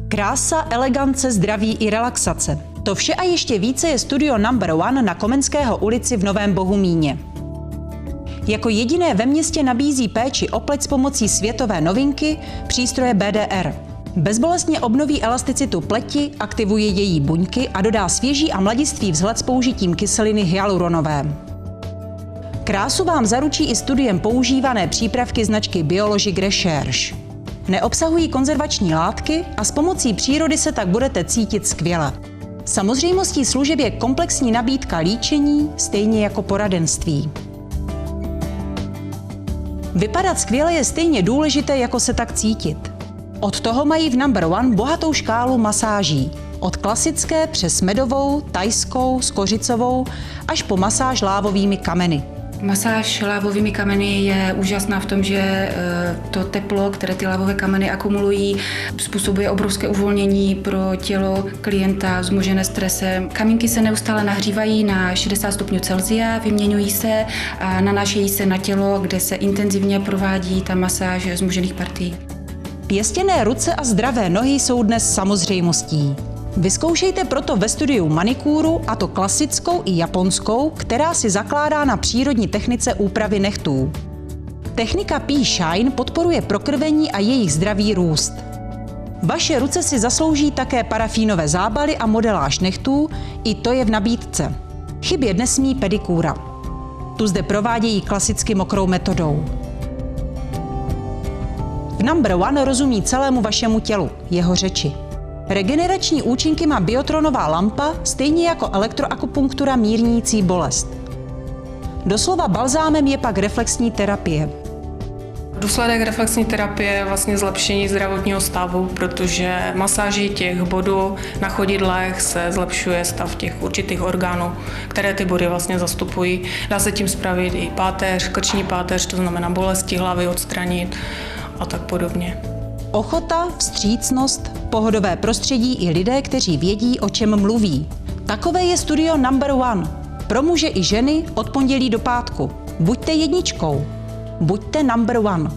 Krása, elegance, zdraví i relaxace. To vše a ještě více je studio Number One na Komenského ulici v Novém Bohumíně. Jako jediné ve městě nabízí péči o pleť s pomocí světové novinky přístroje BDR. Bezbolestně obnoví elasticitu pleti, aktivuje její buňky a dodá svěží a mladistvý vzhled s použitím kyseliny hyaluronové. Krásu vám zaručí i studiem používané přípravky značky Biologique Recherche. Neobsahují konzervační látky a s pomocí přírody se tak budete cítit skvěle. Samozřejmostí služeb je komplexní nabídka líčení, stejně jako poradenství. Vypadat skvěle je stejně důležité, jako se tak cítit. Od toho mají v Number One bohatou škálu masáží. Od klasické přes medovou, thajskou, skořicovou až po masáž lávovými kameny. Masáž lávovými kameny je úžasná v tom, že to teplo, které ty lávové kameny akumulují, způsobuje obrovské uvolnění pro tělo klienta vzmožené stresem. Kamínky se neustále nahřívají na 60 stupňů Celsia, vyměňují se a nanášejí se na tělo, kde se intenzivně provádí ta masáž vzmožených partií. Pěstěné ruce a zdravé nohy jsou dnes samozřejmostí. Vyzkoušejte proto ve studiu manikúru, a to klasickou i japonskou, která si zakládá na přírodní technice úpravy nechtů. Technika P-Shine podporuje prokrvení a jejich zdravý růst. Vaše ruce si zaslouží také parafínové zábaly a modeláž nechtů, i to je v nabídce. Chybět nesmí pedikúra. Tu zde provádějí klasicky mokrou metodou. V Number One rozumí celému vašemu tělu, jeho řeči. Regenerační účinky má biotronová lampa, stejně jako elektroakupunktura mírnící bolest. Doslova balzámem je pak reflexní terapie. Důsledek reflexní terapie je vlastně zlepšení zdravotního stavu, protože masáží těch bodů na chodidlech se zlepšuje stav těch určitých orgánů, které ty body vlastně zastupují. Dá se tím spravit i páteř, krční páteř, to znamená bolesti hlavy odstranit a tak podobně. Ochota, vstřícnost, pohodové prostředí i lidé, kteří vědí, o čem mluví. Takové je studio Number One. Pro muže i ženy od pondělí do pátku. Buďte jedničkou. Buďte Number One.